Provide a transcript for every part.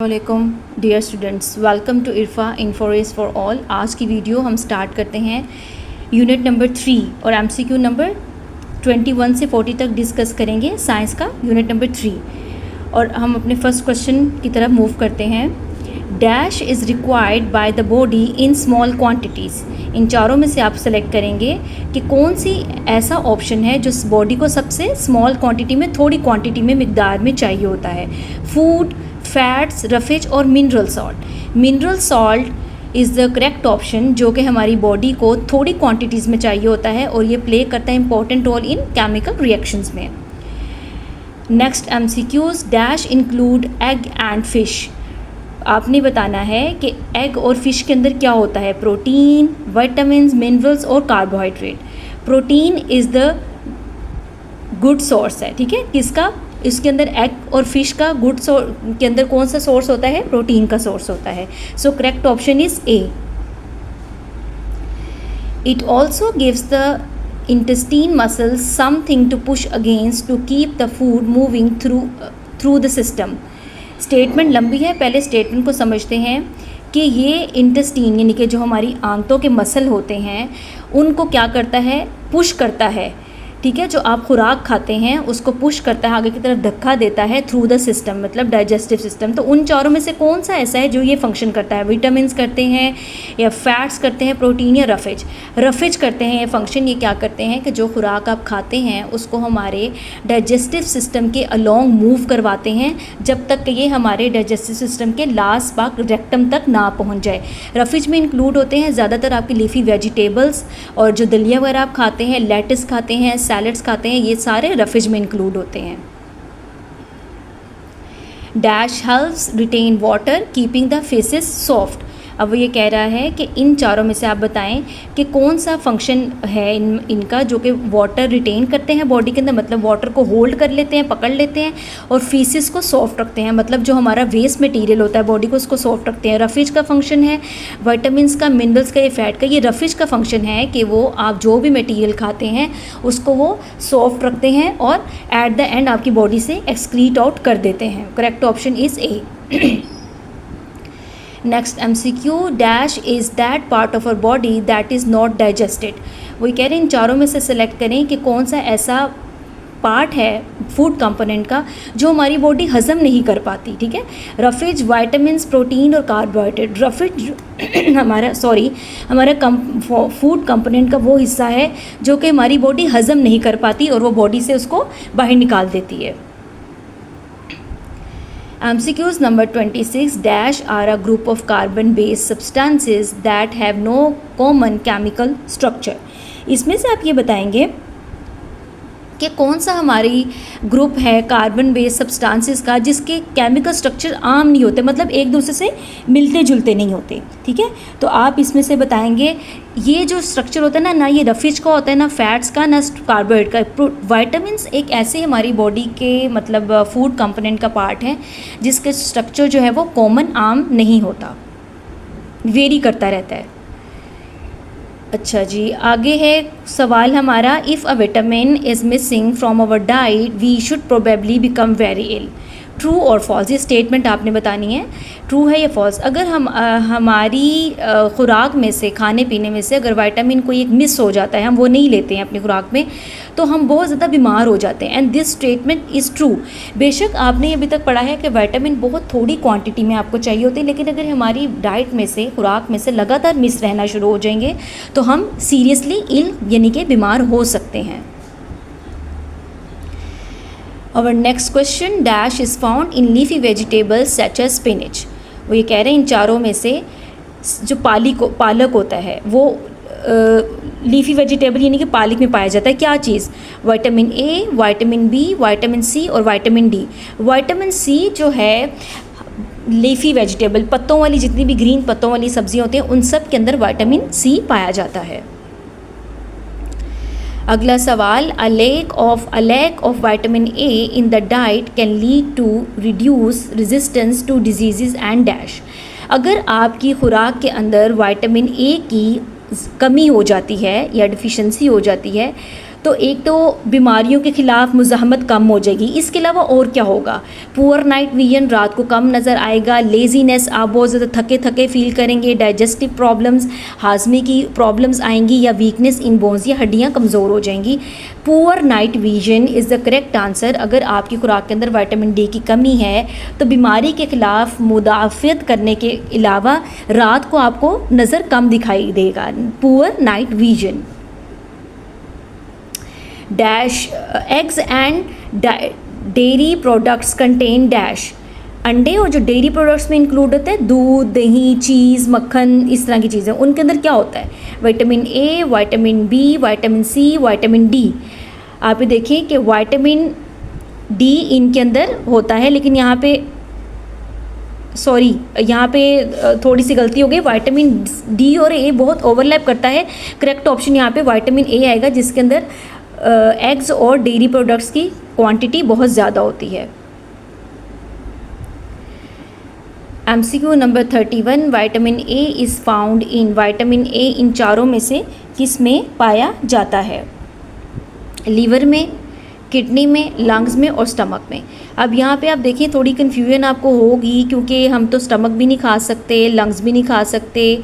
वालेकुम dear students, welcome to इरफा इन्फोरेस फॉर ऑल। आज की वीडियो हम स्टार्ट करते हैं यूनिट नंबर 3 और एमसीक्यू नंबर 21 से 40 तक डिस्कस करेंगे साइंस का यूनिट नंबर 3। और हम अपने फर्स्ट क्वेश्चन की तरफ मूव करते हैं। Dash is required by the body in small quantities. इन चारों में से आप सेलेक्ट करेंगे कि कौन सी ऐसा ऑप्शन है जो बॉडी को सबसे स्मॉल क्वांटिटी में, थोड़ी क्वांटिटी में, मिकदार में चाहिए होता है। फूड, फैट्स, रफेज और mineral salt. Mineral salt is the correct option जो कि हमारी बॉडी को थोड़ी क्वांटिटीज़ में चाहिए होता है और ये प्ले करता है important role in chemical reactions में। Next MCQs, dash include egg and fish. आपने बताना है कि एग और फिश के अंदर क्या होता है। प्रोटीन, विटामिन्स, मिनरल्स और carbohydrate. Protein is the good source है, ठीक है। किसका? इसके अंदर एग और फिश का गुड सोर्स के अंदर कौन सा सोर्स होता है? प्रोटीन का सोर्स होता है। सो correct option is a. It also gives the intestine muscles something to push against to keep the food moving through the system। Statement लंबी है, पहले स्टेटमेंट को समझते हैं कि ये इंटेस्टीन यानी कि जो हमारी आंतों के मसल होते हैं उनको क्या करता है? पुश करता है, ठीक है। जो आप खुराक खाते हैं उसको पुश करता है, आगे की तरफ धक्का देता है थ्रू द सिस्टम, मतलब डाइजेस्टिव सिस्टम। तो उन चारों में से कौन सा ऐसा है जो ये फंक्शन करता है? विटामिन्स करते हैं या फैट्स करते हैं, प्रोटीन या रफेज? रफेज करते हैं ये फंक्शन। ये क्या करते हैं कि जो खुराक आप खाते हैं उसको हमारे डाइजेस्टिव सिस्टम के अलॉन्ग मूव करवाते हैं जब तक कि ये हमारे डाइजेस्टिव सिस्टम के लास्ट पार्ट रेक्टम तक ना पहुँच जाए। रफेज में इंक्लूड होते हैं ज़्यादातर आपकी लीफी वेजिटेबल्स, और जो दलिया वगैरह आप खाते हैं, लेटिस खाते हैं, सैलड्स खाते हैं, ये सारे रफेज में इंक्लूड होते हैं। Dash helps retain water keeping the faeces soft. अब वो ये कह रहा है कि इन चारों में से आप बताएं कि कौन सा फंक्शन है इनका जो कि वाटर रिटेन करते हैं बॉडी के अंदर, मतलब वाटर को होल्ड कर लेते हैं, पकड़ लेते हैं, और फीसिस को सॉफ्ट रखते हैं, मतलब जो हमारा वेस्ट मटेरियल होता है बॉडी को उसको सॉफ्ट रखते हैं। रफेज का फंक्शन है विटामिन्स का, मिनरल्स का, ये फैट का। ये रफेज का फंक्शन है कि वो आप जो भी मटेरियल खाते हैं उसको वो सॉफ्ट रखते हैं और एट द एंड आपकी बॉडी से एक्सक्रीट आउट कर देते हैं। Correct option is A. Next MCQ, dash is that part of our body that is not digested. वही कह रहे हैं इन चारों में से सेलेक्ट करें कि कौन सा ऐसा पार्ट है फूड कंपोनेंट का जो हमारी बॉडी हज़म नहीं कर पाती, ठीक है। रफेज, विटामिन्स, प्रोटीन और कार्बोहाइड्रेट। रफेज हमारा फूड कंपोनेंट का वो हिस्सा है जो कि हमारी बॉडी हज़म नहीं कर पाती और वो बॉडी से उसको बाहर निकाल देती है। MCQs number 26, dash are a group of carbon-based substances that have no common chemical structure। इसमें से आप ये बताएंगे कि कौन सा हमारी ग्रुप है कार्बन बेस्ड सब्सटेंसेस का जिसके केमिकल स्ट्रक्चर आम नहीं होते, मतलब एक दूसरे से मिलते जुलते नहीं होते, ठीक है। तो आप इसमें से बताएंगे ये जो स्ट्रक्चर होता है ना ये रफेज का होता है, ना फैट्स का, ना कार्बोहाइड्रेट का। विटामिन्स एक ऐसे हमारी बॉडी के मतलब फूड कंपोनेंट का पार्ट है जिसके स्ट्रक्चर जो है वो कॉमन आम नहीं होता, वेरी करता रहता है। अच्छा जी, आगे है सवाल हमारा, if a vitamin is missing from our diet we should probably become very ill. True और फॉल्स, ये स्टेटमेंट आपने बतानी है, ट्रू है या फॉल्स। अगर हम हमारी खुराक में से, खाने पीने में से अगर विटामिन कोई एक मिस हो जाता है, हम वो नहीं लेते हैं अपनी खुराक में, तो हम बहुत ज़्यादा बीमार हो जाते हैं। And this statement is true. बेशक आपने अभी तक पढ़ा है कि विटामिन बहुत थोड़ी क्वांटिटी में आपको चाहिए होती है, लेकिन अगर हमारी डाइट में से, खुराक में से लगातार मिस रहना शुरू हो जाएंगे तो हम सीरियसली इल यानी कि बीमार हो सकते हैं। Our next question, dash is found in leafy vegetables such as spinach। वो ये कह रहे हैं इन चारों में से जो पालक होता है वो लीफी वेजिटेबल यानी कि पालक में पाया जाता है। क्या चीज़? Vitamin A, vitamin B, vitamin C और विटामिन डी। विटामिन सी जो है लीफी वेजिटेबल, पत्तों वाली जितनी भी ग्रीन पत्तों वाली सब्जियां होती हैं उन सब के अंदर विटामिन सी पाया जाता है। अगला सवाल, a lack of vitamin A in the diet can lead to reduce resistance to disease and dash. अगर आपकी खुराक के अंदर विटामिन ए की कमी हो जाती है या डिफिशेंसी हो जाती है तो एक तो बीमारियों के ख़िलाफ़ मुज़ाहमत कम हो जाएगी। इसके अलावा और क्या होगा? पुअर नाइट विजन, रात को कम नज़र आएगा। लेज़ीनेस, आप बहुत ज़्यादा थके थके फील करेंगे। डाइजेस्टिव प्रॉब्लम्स, हाजमे की प्रॉब्लम्स आएंगी, या वीकनेस इन बोन्स, या हड्डियाँ कमज़ोर हो जाएंगी। Poor night vision is the correct answer. अगर आपकी खुराक के अंदर विटामिन डी की कमी है तो बीमारी के ख़िलाफ़ मुदाफ़ियत करने के अलावा रात को आपको नज़र कम दिखाई देगा। Poor night vision. Dash eggs and dairy products contain dash. अंडे और जो डेयरी प्रोडक्ट्स में इंक्लूड होते हैं, दूध, दही, चीज़, मक्खन, इस तरह की चीज़ें, उनके अंदर क्या होता है? Vitamin A, vitamin B, vitamin C, vitamin D. आप ये देखिए कि विटामिन डी इनके अंदर होता है, लेकिन यहाँ पे यहाँ पे थोड़ी सी गलती हो गई। विटामिन डी और ए बहुत ओवरलैप करता है। करेक्ट ऑप्शन यहाँ पे विटामिन ए आएगा, जिसके अंदर एग्स और डेयरी प्रोडक्ट्स की क्वांटिटी बहुत ज़्यादा होती है। MCQ number 31, vitamin A is found in. Vitamin A इन चारों में से किस में पाया जाता है? लीवर में, किडनी में, लंग्स में और स्टमक में। अब यहाँ पे आप देखिए थोड़ी कन्फ्यूजन आपको होगी, क्योंकि हम तो स्टमक भी नहीं खा सकते, लंग्स भी नहीं खा सकते,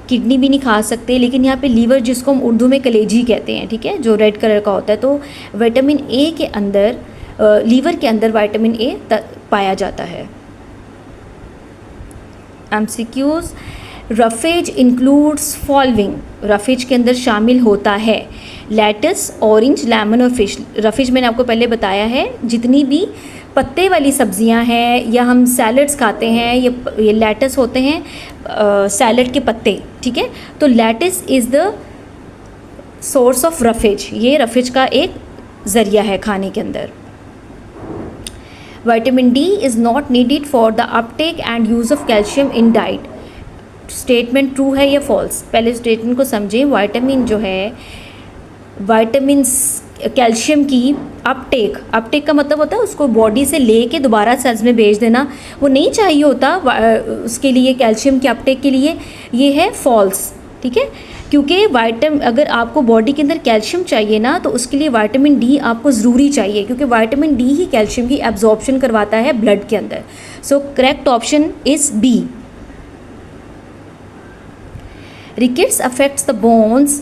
किडनी भी नहीं खा सकते, लेकिन यहाँ पे लीवर, जिसको हम उर्दू में कलेजी कहते हैं, ठीक है, जो रेड कलर का होता है, तो विटामिन ए के अंदर, लीवर के अंदर विटामिन ए पाया जाता है। MCQs, roughage includes following. Roughage के अंदर शामिल होता है लेटस, ऑरेंज, लेमन और फिश। रफेज मैंने आपको पहले बताया है, जितनी भी पत्ते वाली सब्जियां हैं या हम सैलड्स खाते हैं, ये लेटस होते हैं सैलड के पत्ते, ठीक है। तो lettuce is the source of roughage, ये रफेज का एक ज़रिया है खाने के अंदर। Vitamin D is not needed for the uptake and use of calcium in diet. Statement true है या फॉल्स? पहले स्टेटमेंट को समझें। विटामिन जो है, विटामिन कैल्शियम की अपटेक का मतलब होता है उसको बॉडी से लेके दोबारा सेल्स में भेज देना, वो नहीं चाहिए होता उसके लिए, कैल्शियम के अपटेक के लिए। ये है फॉल्स, ठीक है, क्योंकि अगर आपको बॉडी के अंदर कैल्शियम चाहिए ना, तो उसके लिए विटामिन डी आपको ज़रूरी चाहिए, क्योंकि विटामिन डी ही कैल्शियम की एब्जॉर्प्शन करवाता है ब्लड के अंदर। So correct option is B. Rickets affects the bones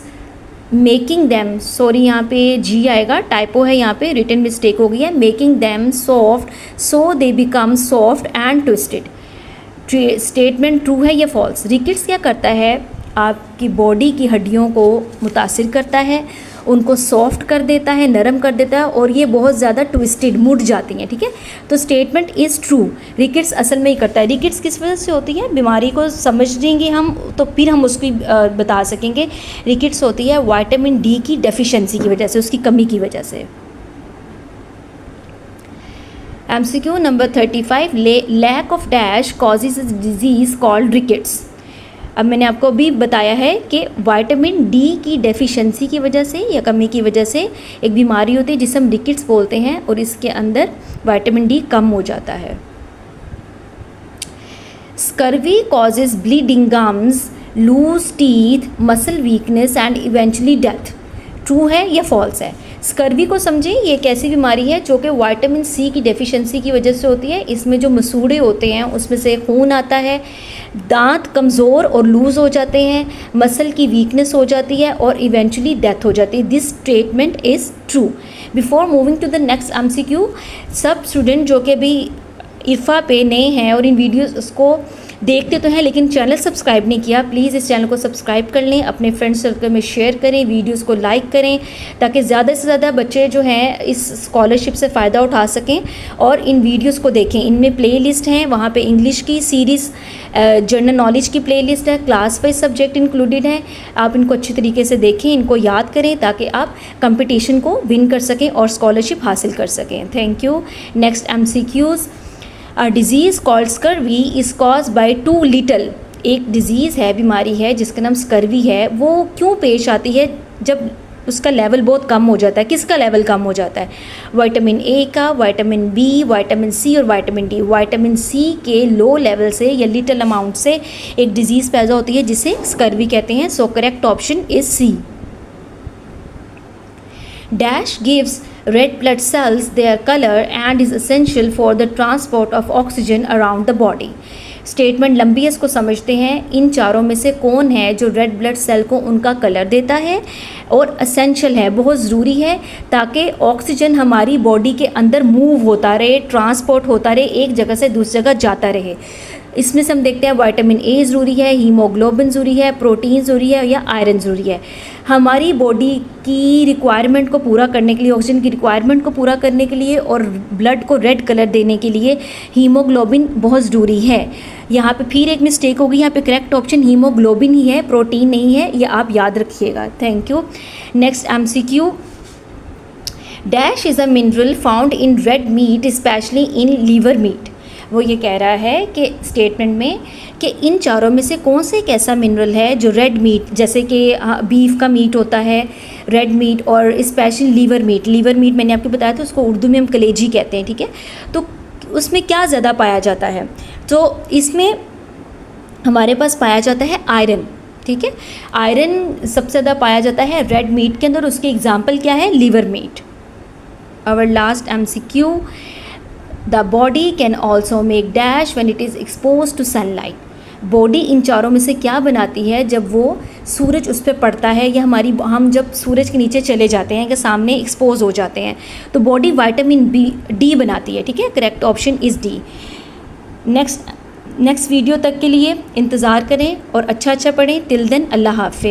making them, sorry यहाँ पे जी आएगा, टाइपो है, यहाँ पे रिटन मिस्टेक हो गई है। Making them soft so they become soft and twisted. Statement true है या फॉल्स? रिकेट्स क्या करता है? आपकी बॉडी की हड्डियों को मुतासिर करता है, उनको सॉफ्ट कर देता है, नरम कर देता है, और ये बहुत ज़्यादा ट्विस्टेड, मुड़ जाती हैं, ठीक है। तो स्टेटमेंट इज़ ट्रू। रिकेट्स असल में ही करता है। रिकेट्स किस वजह से होती है? बीमारी को समझ देंगे हम तो फिर हम उसकी बता सकेंगे। रिकेट्स होती है विटामिन डी की डेफिशिएंसी की वजह से, उसकी कमी की वजह से। MCQ number 35, lack of dash causes a disease called rickets. अब मैंने आपको अभी बताया है कि विटामिन डी की डेफिशिएंसी की वजह से या कमी की वजह से एक बीमारी होती है जिसे हम रिकेट्स बोलते हैं, और इसके अंदर विटामिन डी कम हो जाता है। Scurvy causes bleeding gums, loose teeth, muscle weakness and eventually death. True है या फॉल्स है? स्कर्वी को समझें, ये एक ऐसी बीमारी है जो कि विटामिन सी की डेफिशिएंसी की वजह से होती है। इसमें जो मसूड़े होते हैं उसमें से खून आता है, दांत कमज़ोर और लूज़ हो जाते हैं, मसल की वीकनेस हो जाती है और इवेंचुअली डेथ हो जाती है। This statement is true. Before moving to the next MCQ, सब स्टूडेंट जो कि अभी इरफा पे नए हैं और इन वीडियोज़ को देखते तो हैं लेकिन चैनल सब्सक्राइब नहीं किया, प्लीज़ इस चैनल को सब्सक्राइब कर लें, अपने फ्रेंड सर्कल में शेयर करें, वीडियोस को लाइक करें, ताकि ज़्यादा से ज़्यादा बच्चे जो हैं इस स्कॉलरशिप से फ़ायदा उठा सकें और इन वीडियोस को देखें। इनमें प्लेलिस्ट हैं, वहाँ पे इंग्लिश की सीरीज़, जनरल नॉलेज की प्लेलिस्ट है, क्लास वाइज सब्जेक्ट इंक्लूडेड हैं। आप इनको अच्छी तरीके से देखें, इनको याद करें ताकि आप कंपटीशन को विन कर सकें और स्कॉलरशिप हासिल कर सकें। Thank you. Next MCQs, a disease called scurvy is cause by two little. एक डिज़ीज़ है, बीमारी है जिसका नाम स्कर्वी है, वो क्यों पेश आती है जब उसका लेवल बहुत कम हो जाता है? किसका लेवल कम हो जाता है? विटामिन ए का, विटामिन बी, विटामिन सी और विटामिन डी। विटामिन सी के लो लेवल से या लिटल अमाउंट से एक डिज़ीज़ पैदा होती है जिसे स्कर्वी कहते हैं। So correct option is C. Dash gives red blood cells their colour and is essential for the transport of oxygen around the body. Statement लंबी है, इसको समझते हैं। इन चारों में से कौन है जो रेड ब्लड सेल को उनका कलर देता है और असेंशियल है, बहुत ज़रूरी है ताकि ऑक्सीजन हमारी बॉडी के अंदर मूव होता रहे, ट्रांसपोर्ट होता रहे, एक जगह से दूसरी जगह जाता रहे। इसमें से हम देखते हैं विटामिन ए ज़रूरी है, हीमोग्लोबिन ज़रूरी है, प्रोटीन ज़रूरी है या आयरन ज़रूरी है। हमारी बॉडी की रिक्वायरमेंट को पूरा करने के लिए, ऑक्सीजन की रिक्वायरमेंट को पूरा करने के लिए और ब्लड को रेड कलर देने के लिए हीमोग्लोबिन बहुत ज़रूरी है। यहाँ पे फिर एक मिस्टेक होगी, यहाँ पे करेक्ट ऑप्शन हीमोग्लोबिन ही है, प्रोटीन नहीं है, ये आप याद रखिएगा। Thank you. Next MCQ, dash is a mineral found in red meat specially in liver meat. वो ये कह रहा है कि स्टेटमेंट में कि इन चारों में से कौन सा एक ऐसा मिनरल है जो रेड मीट, जैसे कि बीफ का मीट होता है रेड मीट, और specially liver meat. Liver meat मैंने आपको बताया था, उसको उर्दू में हम कलेजी कहते हैं, ठीक है। तो उसमें क्या ज़्यादा पाया जाता है? तो इसमें हमारे पास पाया जाता है आयरन, ठीक है। आयरन सबसे ज़्यादा पाया जाता है रेड मीट के अंदर। उसके एग्जाम्पल क्या है? Liver meat. Our last MCQ, the body can also make dash when it is expose to sunlight. Body इन चारों में से क्या बनाती है जब वो सूरज उस पर पड़ता है, या हम जब सूरज के नीचे चले जाते हैं, कि सामने एक्सपोज हो जाते हैं, तो बॉडी विटामिन D बनाती है, ठीक है। Correct option is D। Next video तक के लिए इंतज़ार करें और अच्छा पढ़ें। टिल देन अल्लाह हाफ़िज़।